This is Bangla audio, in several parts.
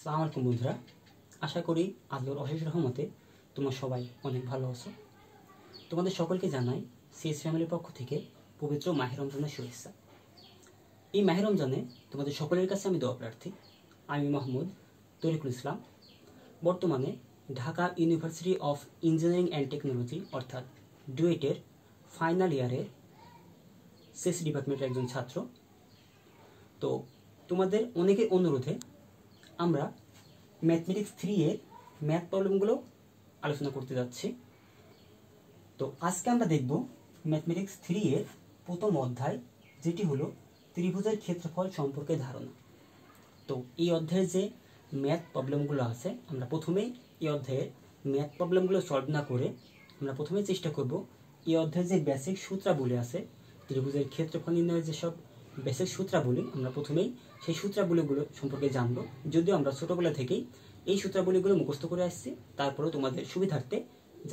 আসসালামু আলাইকুম বন্ধুরা, আশা করি আল্লাহর অশেষ রহমতে তোমরা সবাই অনেক ভালো আছো। তোমাদের সকলকে জানাই সিএস ফ্যামিলির পক্ষ থেকে পবিত্র মাহে রমজানের শুভেচ্ছা। এই মাহে রমজানে তোমাদের সকলের কাছে আমি দোয়া প্রার্থী। আমি মোহাম্মদ তরিকুল ইসলাম, বর্তমানে Dhaka university of engineering and technology অর্থাৎ ডুয়েটের ফাইনাল ইয়ারের সিএস ডিপার্টমেন্টের একজন ছাত্র। তো তোমাদের অনেকের অনুরোধে আমরা ম্যাথমেটিক্স 3 এর ম্যাথ প্রবলেমগুলো আলোচনা করতে যাচ্ছি। তো আজকে আমরা দেখব ম্যাথমেটিক্স 3 এর প্রথম অধ্যায়, যেটি হলো ত্রিভুজের ক্ষেত্রফল সম্পর্কে ধারণা। তো এই অধ্যায়ে যে ম্যাথ প্রবলেমগুলো আছে, আমরা প্রথমেই এই অধ্যায়ের ম্যাথ প্রবলেমগুলো সলভ না করে আমরা প্রথমেই চেষ্টা করব এই অধ্যায়ে যে বেসিক সূত্রাবলী আছে, ত্রিভুজের ক্ষেত্রফল নির্ণয়ের যেসব বেসিক সূত্রাবলী, আমরা প্রথমেই সেই সূত্রাবলীগুলো সম্পর্কে জানব। যদিও আমরা ছোটোবেলা থেকেই এই সূত্রাবলীগুলো মুখস্থ করে আসছি, তারপরেও তোমাদের সুবিধার্থে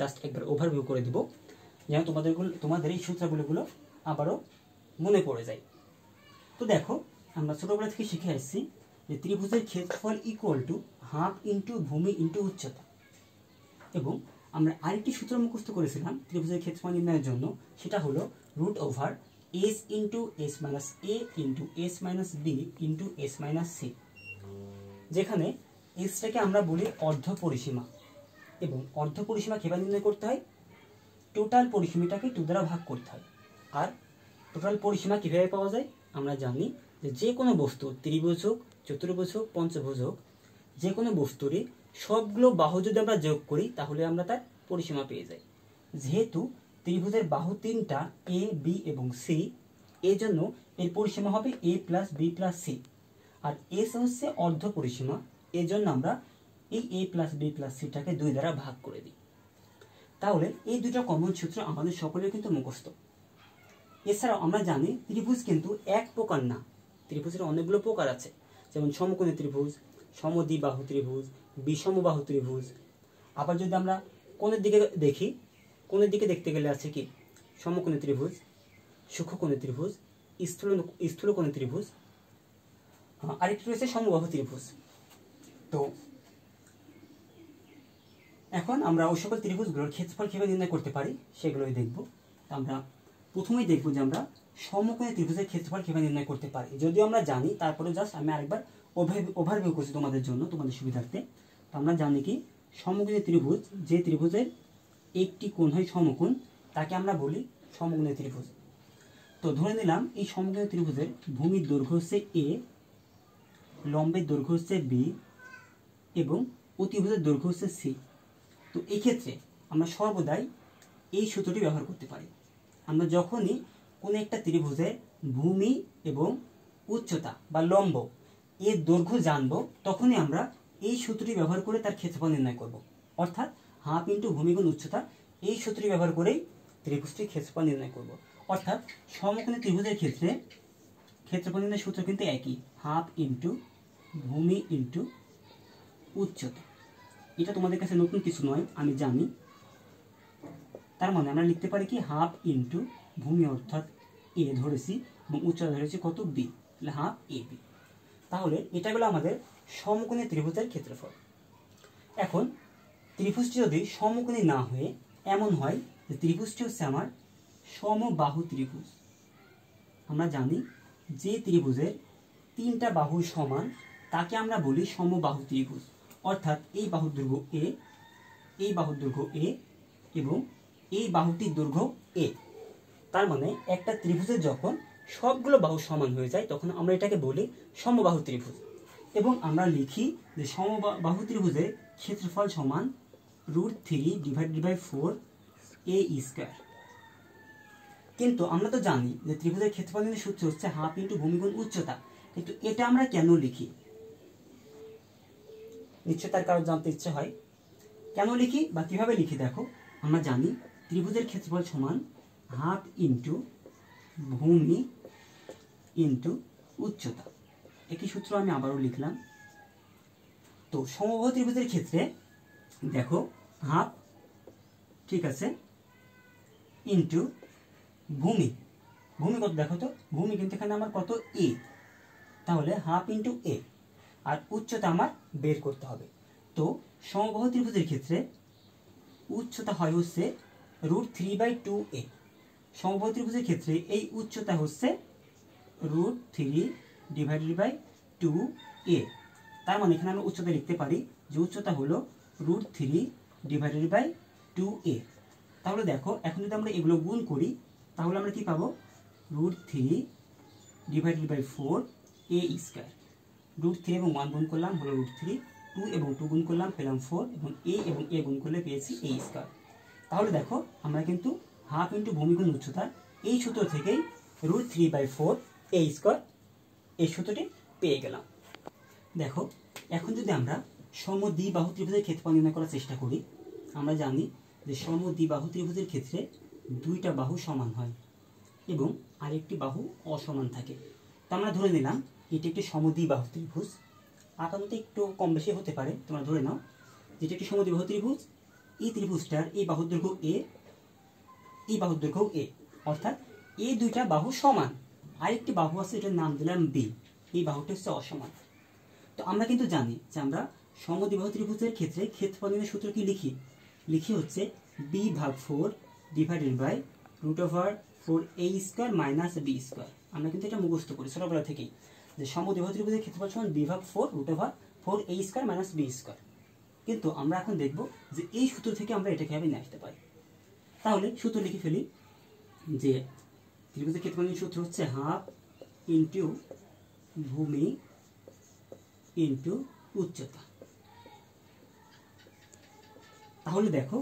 জাস্ট একবার ওভারভিউ করে দিব, যেন তোমাদের এই সূত্রাবলীগুলো আবারও মনে পড়ে যায়। তো দেখো, আমরা ছোটোবেলা থেকে শিখে আসছি যে ত্রিভুজের ক্ষেত্রফল ইকুয়াল টু হাফ ইন্টু ভূমি ইন্টু উচ্চতা। এবং আমরা আরেকটি সূত্র মুখস্থ করেছিলাম ত্রিভুজের ক্ষেত্রফল নির্ণয়ের জন্য, সেটা হলো root over S into S minus A into S minus B into S minus C, যেখানে এসটাকে আমরা বলি অর্ধ পরিসীমা। এবং অর্ধ পরিসীমা কীভাবে নির্ণয় করতে হয়? টোটাল পরিসীমাটাকে 2 দ্বারা ভাগ করতে হয়। আর টোটাল পরিসীমা কীভাবে পাওয়া যায়? আমরা জানি যে কোনো বস্তু, ত্রিভুজ হোক, চতুর্ভুজ হোক, পঞ্চভুজ হোক, যে কোনো বস্তুরই সবগুলো বাহু যদি আমরা যোগ করি তাহলে আমরা তার পরিসীমা পেয়ে যাই। যেহেতু ত্রিভুজের বাহু 3টা, এ, বি এবং সি, এই জন্য এর পরিসীমা হবে এ প্লাস বি প্লাস সি। আর এস হচ্ছে অর্ধ পরিসীমা, এই জন্য আমরা এই এ প্লাস বি প্লাস সিটাকে 2 দ্বারা ভাগ করে দিই। তাহলে এই দুটো কমন সূত্র আমাদের সকলের কিন্তু মুখস্থ। এছাড়াও আমরা জানি ত্রিভুজ কিন্তু এক প্রকার না, ত্রিভুজের অনেকগুলো প্রকার আছে, যেমন সমকোণী ত্রিভুজ, সমদ্বিবাহু ত্রিভুজ, বিষমবাহু ত্রিভুজ। আবার যদি আমরা কোণের দিকে দেখি, কোণের দিকে দেখতে গেলে আছে কি সমকোণী ত্রিভুজ, সূক্ষ্মকোণী ত্রিভুজ, স্থূলকোণী ত্রিভুজ, আরেকটি রয়েছে সমবাহু ত্রিভুজ। তো এখন আমরা ওই সকল ত্রিভুজগুলোর ক্ষেত্রফল কীভাবে নির্ণয় করতে পারি সেগুলোই দেখব। আমরা প্রথমেই দেখব যে আমরা সমকোণী ত্রিভুজের ক্ষেত্রফল কীভাবে নির্ণয় করতে পারি। যদিও আমরা জানি, তারপরে জাস্ট আমি আরেকবার ওভারভিউ করছি তোমাদের জন্য, তোমাদের সুবিধার্থে। তো আমরা জানি কি সমকোণী ত্রিভুজ, যে ত্রিভুজের একটি কোণ হয় সমকোণ, তাকে আমরা বলি সমকোণী ত্রিভুজ। তো ধরে নিলাম এই সমকোণী ত্রিভুজের ভূমির দৈর্ঘ্য হচ্ছে এ, লম্বের দৈর্ঘ্য হচ্ছে বি এবং অতিভুজের দৈর্ঘ্য হচ্ছে সি। তো এই ক্ষেত্রে আমরা সর্বদাই এই সূত্রটি ব্যবহার করতে পারি। আমরা যখনই কোনো একটা ত্রিভুজের ভূমি এবং উচ্চতা বা লম্ব এর দৈর্ঘ্য জানবো, তখনই আমরা এই সূত্রটি ব্যবহার করে তার ক্ষেত্রফল নির্ণয় করব। অর্থাৎ হাফ ইন্টু ভূমি গুণ উচ্চতা, এই সূত্রটি ব্যবহার করেই ত্রিভুজটির ক্ষেত্রফল নির্ণয় করব। অর্থাৎ সমকোণী ত্রিভুজের ক্ষেত্রে ক্ষেত্রফল নির্ণয়ের সূত্র কিন্তু একই, হাফ ইন্টু ভূমি ইন্টু উচ্চতা। এটা তোমাদের কাছে নতুন কিছু নয়, আমি জানি। তার মানে আমরা লিখতে পারি কি হাফ ইন্টু ভূমি অর্থাৎ এ ধরেছি এবং উচ্চতা ধরেছি কত, বি, তাহলে হাফ এ বি। তাহলে এটা হলো আমাদের সমকোণী ত্রিভুজের ক্ষেত্রফল। এখন ত্রিভুজটি যদি সমকোণী না হয়ে এমন হয় যে ত্রিভুজটি হচ্ছে আমার সমবাহু ত্রিভুজ, আমরা জানি যে ত্রিভুজের 3টা বাহু সমান তাকে আমরা বলি সমবাহু ত্রিভুজ। অর্থাৎ এই বাহুর দৈর্ঘ্য এ, এই বাহুর দৈর্ঘ্য এ এবং এই বাহুটির দৈর্ঘ্য এ। তার মানে একটা ত্রিভুজের যখন সবগুলো বাহু সমান হয়ে যায় তখন আমরা এটাকে বলি সমবাহু ত্রিভুজ। এবং আমরা লিখি যে সমবাহু ত্রিভুজের ক্ষেত্রফল সমান √3 / 4 a স্কয়ার। কিন্তু আমরা তো জানি যে ত্রিভুজের ক্ষেত্রফল নির্ণয়ের সূত্র হচ্ছে হাফ ইন্টু ভূমি গুণ উচ্চতা, কিন্তু এটা আমরা কেন লিখি? নিশ্চয় তার কারণ জানতে ইচ্ছে হয়, কেন লিখি বা কিভাবে লিখি। দেখো, আমরা জানি ত্রিভুজের ক্ষেত্রফল সমান হাফ ইন্টু ভূমি ইন্টু উচ্চতা। একই সূত্র আমি আবারও লিখলাম। তো সমবাহু ত্রিভুজের ক্ষেত্রে দেখো হাফ, ঠিক আছে, ইন্টু ভূমি, ভূমি কত দেখো তো, ভূমি কিন্তু এখানে আমার কত, এ, তাহলে হাফ ইন্টু এ। আর উচ্চতা আমার বের করতে হবে। তো সমবাহু ত্রিভুজের ক্ষেত্রে উচ্চতা হয় হচ্ছে √3/2a। সমবাহু ত্রিভুজের ক্ষেত্রে এই উচ্চতা হচ্ছে √3/2a। তার মানে এখানে আমরা উচ্চতা লিখতে পারি যে উচ্চতা হলো √3/2a। তাহলে দেখো এখন যদি আমরা এগুলো গুণ করি তাহলে আমরা কি পাবো, √3/4a²। √3 এবং 1 গুণ করলাম হলো √3, 2 এবং 2 গুণ করলাম পেলাম 4, এবং a গুণ করলে পেয়েছি a²। তাহলে দেখো আমরা কিন্তু হাফ ইন্টু ভূমি গুণ উচ্চতা এই সূত্র থেকেই √3/4a² এই সূত্রটি পেয়ে গেলাম। দেখো এখন যদি আমরা সমদ্বিবাহু ত্রিভুজের ক্ষেত্রফল নির্ণয় করার চেষ্টা করি, আমরা জানি যে সমদ্বিবাহু ত্রিভুজের ক্ষেত্রে দুইটা বাহু সমান হয় এবং আরেকটি বাহু অসমান থাকে। তো আমরা ধরে নিলাম এটি একটি সমদ্বিবাহু ত্রিভুজ। আপাতত একটু কম বেশি হতে পারে, তোমরা ধরে নাও যেটি একটি সমদ্বিবাহু ত্রিভুজ। এই ত্রিভুজটার এই বাহুর দৈর্ঘ্য a, এই বাহুর দৈর্ঘ্য a, অর্থাৎ এই দুইটা বাহু সমান। আরেকটি বাহু আছে, এটার নাম দিলাম b, এই বাহুটা হচ্ছে অসমান। তো আমরা কিন্তু জানি যে আমরা সমদ্বিবাহু ত্রিভুজের ক্ষেত্রে ক্ষেত্রফল নির্ণয়ের সূত্র কি লিখি হচ্ছে b/4 divided by √4a² minus b²। আমরা কিন্তু এটা মুখস্থ করি ছোটবেলা থেকেই যে সমদ্বিবাহু ত্রিভুজের ক্ষেত্রফল সমান b/4 √4a² মাইনাস b²। কিন্তু আমরা এখন দেখব যে এই সূত্র থেকে আমরা এটা কিভাবে নিয়ে আসতে পারি। তাহলে সূত্র লিখে ফেলি যে ত্রিভুজের ক্ষেত্রফল নির্ণয়ের সূত্র হচ্ছে হাফ ইন্টু ভূমি ইন্টু উচ্চতা। তাহলে দেখো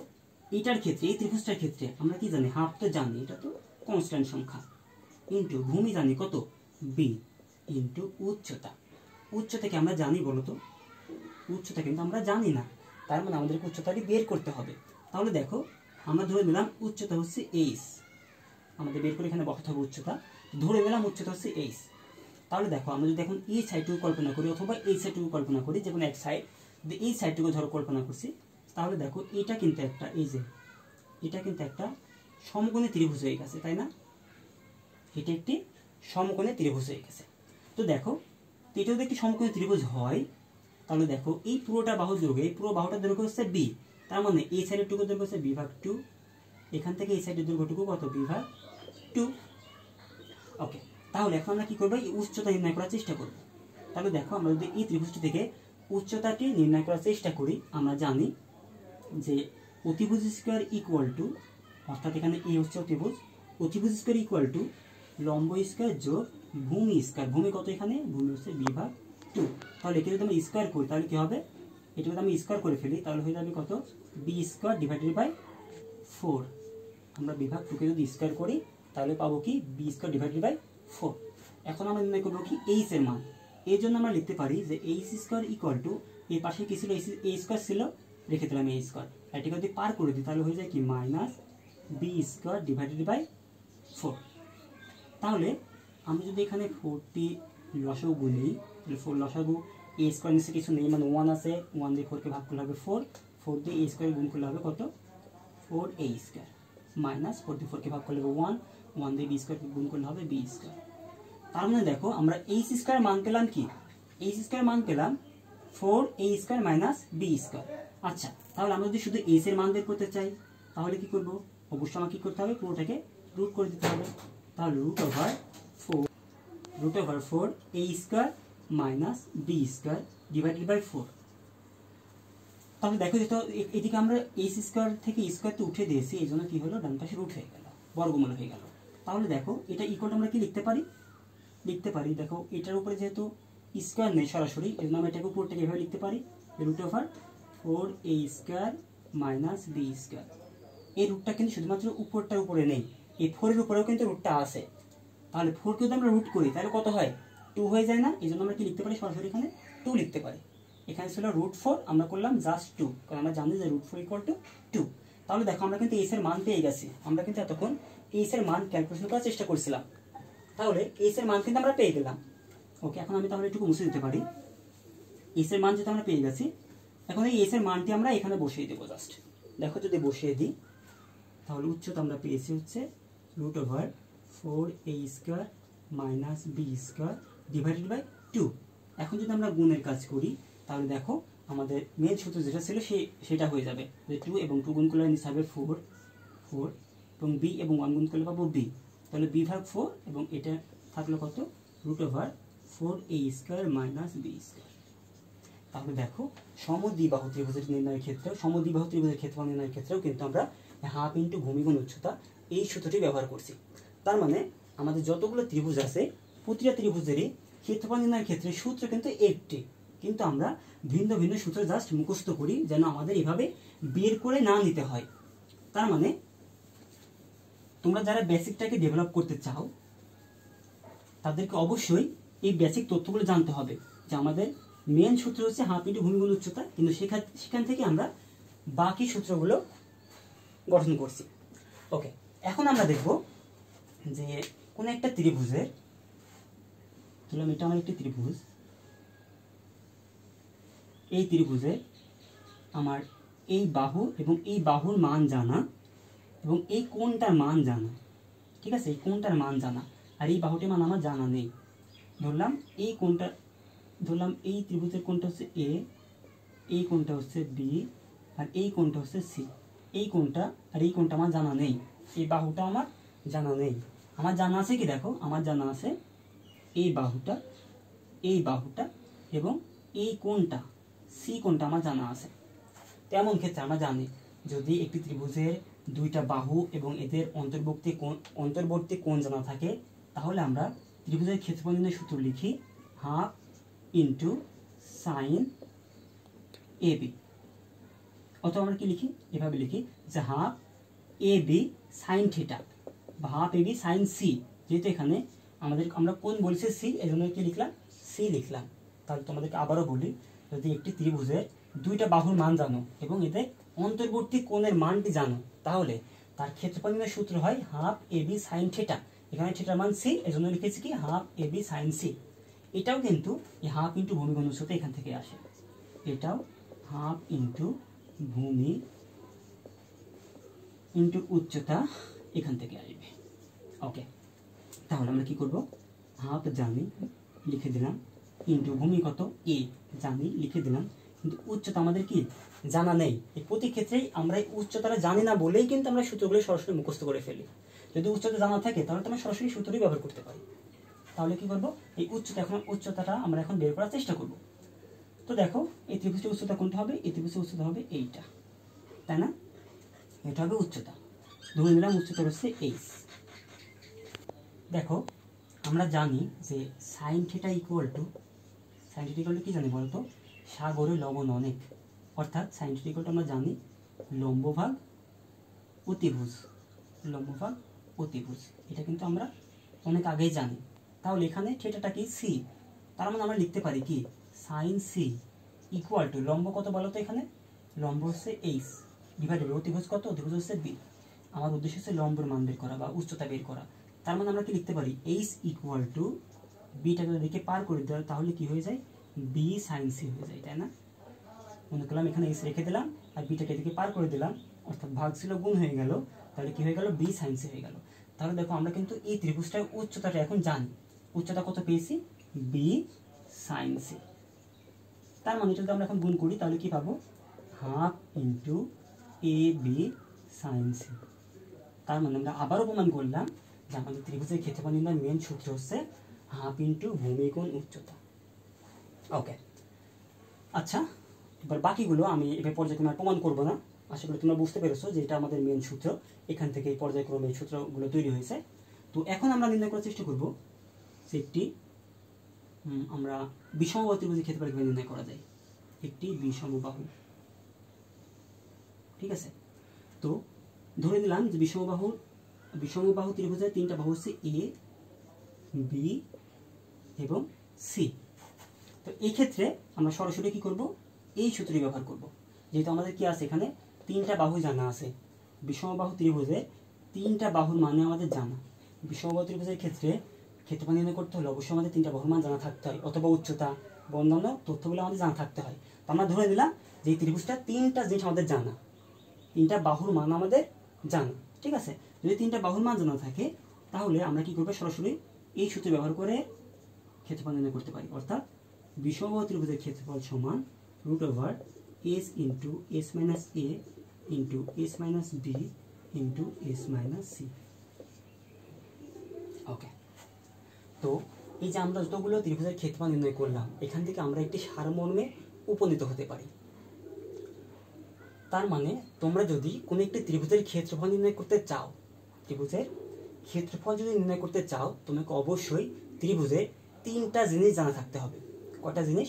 এটার ক্ষেত্রে, এই ত্রিভুজটার ক্ষেত্রে আমরা কি জানি, হাফ তো জানি, এটা তো কনস্ট্যান্ট সংখ্যা, ইন্টু ভূমি জানি কত b, ইন্টু উচ্চতা। উচ্চতাকে আমরা জানি বলতো, উচ্চতা কিন্তু আমরা জানি না, তার মানে আমাদেরকে উচ্চতাটি বের করতে হবে। তাহলে দেখো আমরা ধরে নিলাম উচ্চতা হচ্ছে h, আমাদের বের করে এখানে বসাতে হবে উচ্চতা। ধরে নিলাম উচ্চতা হচ্ছে h। তাহলে দেখো আমরা যদি এখন এই সাইডটুকু কল্পনা করি অথবা এই সাইডটুকু কল্পনা করি, যে কোনো এক সাইড, এই সাইডটুকু ধরো কল্পনা করছি, তাহলে দেখো এটা কিন্তু একটা, এই যে এটা কিন্তু একটা সমকোণী ত্রিভুজ হয়ে গেছে, তাই না? এটা একটি সমকোণী ত্রিভুজ হয়ে গেছে। তো দেখো এটা যদি একটি সমকোণী ত্রিভুজ হয় তাহলে দেখো এই পুরোটা বাহু দৈর্ঘ্য, এই পুরো বাহুটার দৈর্ঘ্য হচ্ছে b, তার মানে এই সাইডের টুকু দৈর্ঘ্য হচ্ছে b/2, এখান থেকে এই সাইডের দৈর্ঘ্যটুকু কত b/2। ওকে, তাহলে এখন আমরা কি করবো, এই উচ্চতা নির্ণয় করার চেষ্টা করব। তাহলে দেখো আমরা যদি এই ত্রিভুজটি থেকে উচ্চতাটি নির্ণয় করার চেষ্টা করি, আমরা জানি যে অতিভুজ স্কয়ার ইকুয়াল টু, অর্থাৎ এখানে এই হচ্ছে অতিভুজ, অতিভুজ স্কয়ার ইকুয়াল টু লম্ব স্কয়ার যোগ ভূমি স্কয়ার। ভূমি কত এখানে, ভূমি হচ্ছে b/2। তাহলে একে যদি আমরা স্কয়ার করি তাহলে কি হবে, এটা যদি আমি স্কয়ার করে ফেলি তাহলে হয়ে যাবে কত, b² ডিভাইডেড বাই 4। আমরা b/2কে যদি স্কয়ার করি তাহলে পাবো কি b² ডিভাইডেড বাই 4। এখন আমরা নির্ণয় করবো কি h এর মান। এই জন্য আমরা লিখতে পারি যে h² ইকুয়াল টু, এই পাশে কি ছিল, a² ছিল, রেখে দিলাম a², এটাকে যদি পার করে দিই তাহলে হয়ে যায় কি মাইনাস b² ডিভাইডেড বাই 4। তাহলে আমি যদি এখানে 4টি লসাগু গুনি, তাহলে 4 লসাগু a² নিচে কিছু নেই, মানে 1 আছে, 1 দিয়ে 4কে ভাগ করলে হবে 4, 4 দিয়ে a² গুণ করলে হবে কত 4a² মাইনাস 4 দিয়ে 4কে ভাগ করলে হবে 1, 1 দিয়ে b² গুণ করলে হবে b²। তার মানে দেখো আমরা h² মান পেলাম কি, h² মান পেলাম 4a² মাইনাস b²। আচ্ছা, তাহলে আমরা যদি শুধু h এর মান বের করতে চাই তাহলে কি করব, অবশ্যই আমাকে কি করতে হবে, পুরোটাকে রুট করে দিতে হবে। তাহলে √4a² minus b² divided by 4। তাহলে দেখো যেটা এদিকে আমরা h² থেকে স্কয়ারতে উঠে দিয়েছি, এই জন্য কি হলো, ডান পাশে রুট হয়ে গেল, বর্গমূল হয়ে গেল। তাহলে দেখো এটা ইকুয়াল আমরা কি লিখতে পারি, দেখো এটার উপরে যেহেতু স্কয়ার নেই সরাসরি, এই জন্য আমরা এটাকে পুরোটাকে এভাবে লিখতে পারি √4a² মাইনাস b²। এই রুটটা কিন্তু শুধুমাত্র উপরটার উপরে নেই, এই 4 এর উপরেও কিন্তু রুটটা আছে। তাহলে 4 কে যদি আমরা রুট করি তাহলে কত হয়, 2 হয়ে যায় না? এই জন্য আমরা কি লিখতে পারি, সরাসরি এখানে 2 লিখতে পারি। এখানে ছিল √4, আমরা করলাম জাস্ট 2, কারণ আমরা জানি যে √4 ইকুয়াল টু 2। তাহলে দেখো আমরা কিন্তু h এর মান পেয়ে গেছি। আমরা কিন্তু এতক্ষণ h এর মান ক্যালকুলেশন করার চেষ্টা করছিলাম, তাহলে h এর মান কিন্তু আমরা পেয়ে গেলাম। ওকে, এখন আমি তাহলে একটু মুছে দিতে পারি। h এর মান যেটা আমরা পেয়ে গেছি, এখন এই h এর মানটি আমরা এখানে বসিয়ে দেবো জাস্ট। দেখো যদি বসিয়ে দিই তাহলে উচ্চতা আমরা পেয়েছি হচ্ছে √4a² minus b² divided by 2। এখন যদি আমরা গুণের কাজ করি তাহলে দেখো আমাদের মেন সূত্র যেটা ছিল সেটা হয়ে যাবে যে 2 এবং 2 গুণ করলে নিতে হবে 4 এবং b এবং 1 গুণ করলে পাবো b, তাহলে b ভাগ 4 এবং এটা থাকলো কত √4a² মাইনাস b²। তাহলে দেখো সমদ্বিবাহু ত্রিভুজের নির্ণয়ের ক্ষেত্রে সমদ্বিবাহু ত্রিভুজের ক্ষেত্রফল নির্ণয়ের ক্ষেত্রেও কিন্তু আমরা হাফ ইন্টু ভূমি গুণ উচ্চতা এই সূত্রটি ব্যবহার করছি। তার মানে আমাদের যতগুলো ত্রিভুজ আছে প্রতিটা ত্রিভুজেরই ক্ষেত্রফল নির্ণয়ের ক্ষেত্রে সূত্র কিন্তু একটি, কিন্তু আমরা ভিন্ন ভিন্ন সূত্র জাস্ট মুখস্থ করি যেন আমাদের এভাবে বের করে না নিতে হয়। তার মানে তোমরা যারা বেসিকটাকে ডেভেলপ করতে চাও তাদেরকে অবশ্যই এই বেসিক তথ্যগুলো জানতে হবে যে আমাদের মেন সূত্র হচ্ছে হাফ ইন্টু ভূমি গুণ উচ্চতা, কিন্তু সেখান থেকে আমরা বাকি সূত্রগুলো গঠন করছি। ওকে, এখন আমরা দেখব যে কোন একটা ত্রিভুজের, ধরলাম এটা আমার একটি ত্রিভুজ, এই ত্রিভুজে আমার এই বাহু এবং এই বাহুর মান জানা এবং এই কোণটার মান জানা, ঠিক আছে, এই কোণটার মান জানা আর এই বাহুটির মান আমার জানা নেই। ধরলাম এই কোণটা, ধরলাম এই ত্রিভুজের কোণটা হচ্ছে এ, এই কোণটা হচ্ছে বি আর এই কোণটা হচ্ছে সি। এই কোণটা আর এই কোণটা আমার জানা নেই, এই বাহুটা আমার জানা নেই। আমার জানা আছে কি, দেখো আমার জানা আছে এই বাহুটা এবং এই কোণটা সি কোণটা আমার জানা আছে। তেমন ক্ষেত্রে আমরা জানি যদি একটি ত্রিভুজের দুইটা বাহু এবং এদের অন্তর্বর্তী কোণ জানা থাকে তাহলে আমরা ত্রিভুজের ক্ষেত্রফল নির্ণয়ের সূত্র লিখি half into sign A B, অথবা আমরা কি লিখি, এভাবে লিখি যে half A B sine theta বা half A B sign C. যেহেতু এখানে আমরা কোণ বলছি সি, এই জন্য কি লিখলাম, সি লিখলাম। তাহলে তোমাদেরকে আবারও বলি, যদি একটি ত্রিভুজের দুইটা বাহুর মান জানো এবং এদের অন্তর্বর্তী কোণের মানটি জানো তাহলে তার ক্ষেত্রফল নির্ণয়ের সূত্র হয় half A B sine theta. এখানে থিটার মান সি, এই জন্য লিখেছি কি half A B sign C. এটাও কিন্তু এই হাফ ইন্টু ভূমি গুণ উচ্চতা এখান থেকে আসে, এটাও হাফ ইন্টু ভূমি ইন্টু উচ্চতা এখান থেকে আসবে। ওকে, তাহলে আমরা কি করব, হাফ জানি লিখে দিলাম ইন্টু ভূমি কত এ জানি লিখে দিলাম, কিন্তু উচ্চতা আমাদের কি জানা নেই। এই প্রতি ক্ষেত্রেই আমরা এই উচ্চতাটা জানি না বলেই কিন্তু আমরা সূত্রগুলো সরাসরি মুখস্থ করে ফেলি। যদি উচ্চতা জানা থাকে তাহলে তো আমরা সরাসরি সূত্রই ব্যবহার করতে পারি। তাহলে কি করব, এই উচ্চতাটা আমরা এখন বের করার চেষ্টা করব। তো দেখো এই ত্রিভুজের উচ্চতা কোনটা হবে, এই ত্রিভুজের উচ্চতা হবে এইটা, তাই না, এটা হবে উচ্চতা। ধরে নিলাম উচ্চতা হচ্ছে এইচ। দেখো আমরা জানি যে সাইন থিটা ইকুয়াল টু কি জানি বলতো, সাগরে লবণ অনেক, অর্থাৎ সাইন থিটা ইকুয়াল টু আমরা জানি লম্ব ভাগ অতিভুজ, এটা কিন্তু আমরা অনেক আগেই জানি। তাহলে এখানে থিটাটা কি সি, তার মানে আমরা লিখতে পারি কি সাইন সি ইকুয়াল টু লম্ব কত বলো তো, এখানে লম্ব হচ্ছে এইচ ডিভাইডেড অতিভুজ কত, অতিভুজ হচ্ছে বি। আমার উদ্দেশ্য হচ্ছে লম্বের মান বের করা বা উচ্চতা বের করা। তার মানে আমরা কি লিখতে পারি এইচ ইকুয়াল টু বিটাকে দিকে পার করে দেওয়া, তাহলে কি হয়ে যায় বি সাইন সি হয়ে যায়, তাই না। মনে করলাম এখানে এইচ রেখে দিলাম আর বিটাকে দিকে পার করে দিলাম, অর্থাৎ ভাগ ছিল গুণ হয়ে গেল, তাহলে কি হয়ে গেল বি সাইন সি হয়ে গেল। তাহলে দেখো আমরা কিন্তু এই ত্রিভুজটার উচ্চতাটা এখন জানি, উচ্চতা কত পেয়েছি বি সাইন সি। তার মানে যদি আমরা এখন গুণ করি তাহলে কি পাবো half into A B sign C. তার মানে আমরা আবারও প্রমাণ করলাম যে আমাদের ত্রিভুজের ক্ষেত্রফল নির্ণয়ের মেন সূত্র হচ্ছে হাফ ইন্টু ভূমি গুণ উচ্চতা। ওকে, আচ্ছা এবার বাকিগুলো আমি এবার পর্যায়ক্রমে প্রমাণ করবো না, আশা করি তোমরা বুঝতে পেরেছো যে এটা আমাদের মেন সূত্র, এখান থেকে পর্যায়ক্রমে এই সূত্রগুলো তৈরি হয়েছে। তো এখন আমরা নির্ণয় করার চেষ্টা করবো যে একটি আমরা বিষমবাহু ত্রিভুজের ক্ষেত্রফল কিভাবে নির্ণয় করা যায়, একটি বিষমবাহু, ঠিক আছে। তো ধরে নিলাম যে বিষমবাহু ত্রিভুজের তিনটা বাহু হচ্ছে এ বি এবং সি। তো এই ক্ষেত্রে আমরা সরাসরি কি করব, এই সূত্রটি ব্যবহার করব। যেহেতু আমাদের কি আছে এখানে তিনটা বাহু জানা আছে, বিষমবাহু ত্রিভুজের তিনটা বাহুর মানে আমাদের জানা। বিষমবাহু ত্রিভুজের ক্ষেত্রে ক্ষেত্রফল নির্ণয় করতে হলে অবশ্যই আমাদের তিনটা বাহুর মান জানা থাকতে হয়, অথবা উচ্চতা বা অন্যান্য তথ্যগুলো আমাদের জানা থাকতে হয়। তো আমরা ধরে নিলাম যে এই ত্রিভুজটা তিনটা জিনিস আমাদের জানা, তিনটা বাহুর মান আমাদের জানা, ঠিক আছে। যদি তিনটা বাহুর মান জানা থাকে তাহলে আমরা কি করবো, সরাসরি এই সূত্র ব্যবহার করে ক্ষেত্রফল নির্ণয় করতে পারি। অর্থাৎ বিষমবাহু ত্রিভুজের ক্ষেত্রফল সমান √s into s minus a into s minus b into s minus c। ওকে, তো এই যে আমরা যতগুলো ত্রিভুজের ক্ষেত্রফল নির্ণয় করলাম, এখান থেকে আমরা একটি সারমর্মে উপনীত হতে পারি। তার মানে তোমরা যদি কোনো একটি ত্রিভুজের ক্ষেত্রফল নির্ণয় করতে চাও, ত্রিভুজের ক্ষেত্রফল যদি নির্ণয় করতে চাও, তোমাকে অবশ্যই ত্রিভুজের তিনটা জিনিস জানা থাকতে হবে। কয়টা জিনিস?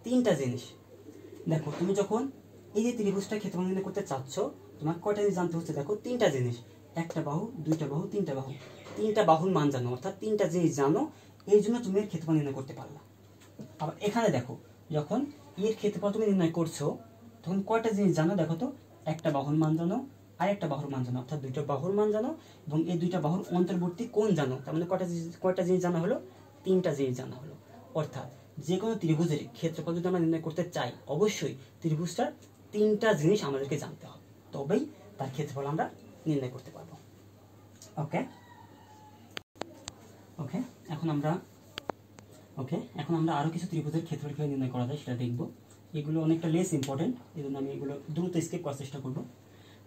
তিনটা জিনিস। দেখো, তুমি যখন এই যে ত্রিভুজটার ক্ষেত্রফল নির্ণয় করতে চাচ্ছ, তোমাকে কয়টা জিনিস জানতে হচ্ছে? দেখো, তিনটা জিনিস। একটা বাহু, দুইটা বাহু, তিনটা বাহু। তিনটা বাহুর মান জানো, অর্থাৎ তিনটা জিনিস জানো, এই জন্য তুমি এর ক্ষেত্রফল নির্ণয় করতে পারলা। আবার এখানে দেখো, যখন এর ক্ষেত্রফল তুমি নির্ণয় করছো, তখন কয়টা জিনিস জানো? দেখো তো, একটা বাহুর মান জানো, আর একটা বাহুর মান জানো, অর্থাৎ দুইটা বাহুর মান জানো, এবং এই দুইটা বাহুর অন্তর্বর্তী কোণ জানো। তার মানে কয়টা জিনিস জানা হলো? তিনটা জিনিস জানা হলো। অর্থাৎ যে কোনো ত্রিভুজের ক্ষেত্রফল যদি আমরা নির্ণয় করতে চাই, অবশ্যই ত্রিভুজটার তিনটা জিনিস আমাদেরকে জানতে হবে, তবেই তার ক্ষেত্রফল আমরা নির্ণয় করতে পারবো। ওকে ওকে এখন আমরা আরো কিছু ত্রিভুজের ক্ষেত্রফল কিভাবে নির্ণয় করা যায় সেটা দেখব। এগুলো অনেকটা লেস ইম্পর্টেন্ট, এই জন্য আমি এগুলো দ্রুত স্কিপ করার চেষ্টা করব।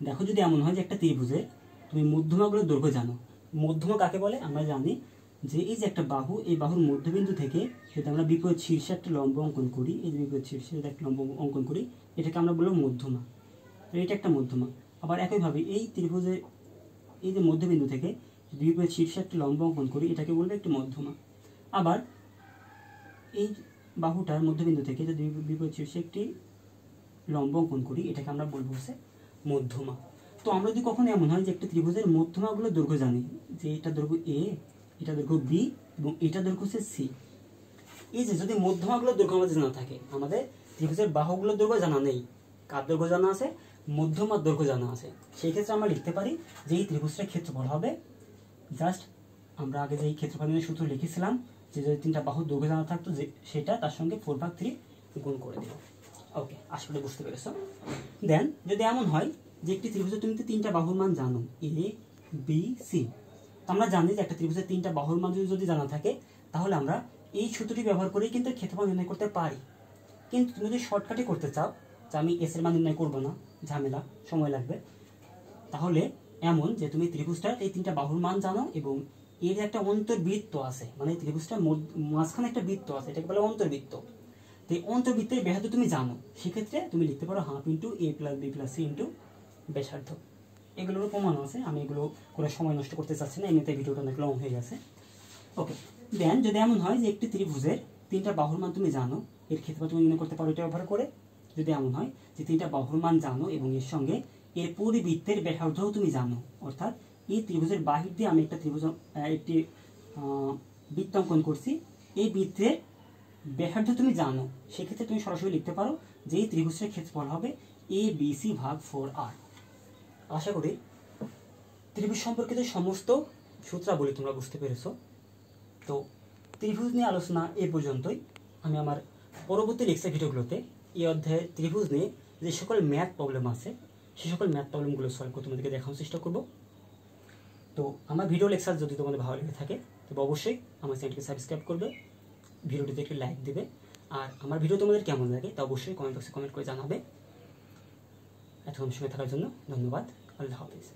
দেখো, যদি এমন হয় যে একটা ত্রিভুজের তুমি মধ্যমাগুলোর দৈর্ঘ্য জানো। মধ্যমা কাকে বলে? আমরা জানি যে এই যে একটা বাহু, এই বাহুর মধ্যবিন্দু থেকে যদি আমরা বিপরীত শীর্ষে একটা লম্ব অঙ্কন করি, এই যে বিপরীত শীর্ষে যদি একটা লম্ব অঙ্কন করি, এটাকে আমরা বলবো মধ্যমা। এটা একটা মধ্যমা। আবার একইভাবে এই ত্রিভুজের এই যে মধ্যবিন্দু থেকে বিপরীত শীর্ষে একটা লম্ব অঙ্কন করি, এটাকে বলবো একটি মধ্যমা। আবার এই বাহুটার মধ্যবিন্দু থেকে যদি বিপরীত শীর্ষে একটি লম্ব অঙ্কন করি, এটাকে আমরা বলবো হচ্ছে মধ্যমা। তো আমরা যদি কখনো এমন হয় যে একটা ত্রিভুজের মধ্যমাগুলো দৈর্ঘ্য জানি, যে এটা দৈর্ঘ্য a, এটা দৈর্ঘ্য b এবং এটা দৈর্ঘ্য হচ্ছে c। এই যে যদি মধ্যমাগুলোর দৈর্ঘ্য আমাদের জানা থাকে, আমাদের ত্রিভুজের বাহুগুলোর দৈর্ঘ্য জানা নেই, কার দৈর্ঘ্য জানা আছে? মধ্যমার দৈর্ঘ্য জানা আছে। সেই ক্ষেত্রে আমরা লিখতে পারি যে এই ত্রিভুজটার ক্ষেত্রফল হবে, জাস্ট আমরা আগে যে ক্ষেত্রফল নিয়ে সূত্র লিখেছিলাম, যে যদি তিনটা বাহুর দৈর্ঘ্য জানা থাকতো, যে সেটা তার সঙ্গে 4/3 গুণ করে দেব। ওকে, আশা করি বুঝতে পেরেছো। দেন যদি এমন হয় যে একটি ত্রিভুজের তুমি তিনটা বাহুর মান জানো, a b c, আমরা জানি যে একটা ত্রিভুজের তিনটা বাহুর মান যদি জানা থাকে, তাহলে আমরা এই সূত্রটি ব্যবহার করেই কিন্তু ক্ষেত্রফল নির্ণয় করতে পারি। কিন্তু তুমি যদি শর্টকাটে করতে চাও, যে আমি এস এর মান নির্ণয় করবো না, ঝামেলা, সময় লাগবে, তাহলে এমন যে তুমি ত্রিভুজটার এই তিনটা বাহুর মান জানো এবং এর একটা অন্তর্বৃত্ত আছে, মানে ত্রিভুজটার মাঝখানে একটা বৃত্ত আছে, এটাকে বলে অন্তর্বৃত্ত। তো এই অন্তর্বৃত্তের ব্যাসার্ধ তুমি জানো, সেক্ষেত্রে তুমি লিখতে পারো ½ into a plus b plus c into ব্যাসার্ধ। এগুলোরও প্রমাণ আছে, আমি এগুলো করে সময় নষ্ট করতে চাচ্ছি না, এমনিতে ভিডিওটা অনেক লং হয়ে গেছে। ওকে, দেন যদি এমন হয় যে একটি ত্রিভুজের তিনটা বাহুর মান তুমি জানো, এর ক্ষেত্রফল তুমি নির্ণয় করতে পারো এটা ব্যবহার করে। যদি এমন হয় যে তিনটা বাহুর মান জানো এবং এর সঙ্গে এর পরিবৃত্তের ব্যাসার্ধও তুমি জানো, অর্থাৎ এই ত্রিভুজের বাহির দিয়ে আমি একটি বৃত্ত অঙ্কন করছি, এই বৃত্তের ব্যাসার্ধ তুমি জানো, সেক্ষেত্রে তুমি সরাসরি লিখতে পারো যে এই ত্রিভুজের ক্ষেত্রফল হবে ABC ভাগ 4R। আশা করি ত্রিভুজ সম্পর্কিত সমস্ত সূত্রাবলী তোমরা বুঝতে পেরেছো। তো ত্রিভুজ নিয়ে আলোচনা এ পর্যন্তই। আমি আমার পরবর্তী লেকচার ভিডিওগুলোতে এই অধ্যায়ে ত্রিভুজ নিয়ে যে সকল ম্যাথ প্রবলেম আছে, সে সকল ম্যাথ প্রবলেমগুলো সলভ করে তোমাদেরকে দেখানোর চেষ্টা করব। তো আমার ভিডিও লেকচার যদি তোমাদের ভালো লেগে থাকে, তবে অবশ্যই আমার চ্যানেলকে সাবস্ক্রাইব করবে, ভিডিওটিতে একটি লাইক দেবে, আর আমার ভিডিও তোমাদের কেমন লাগে তা অবশ্যই কমেন্ট বক্সে কমেন্ট করে জানাবে। এতক্ষণ সময় থাকার জন্য ধন্যবাদ। আল্লাহ হাফিজ।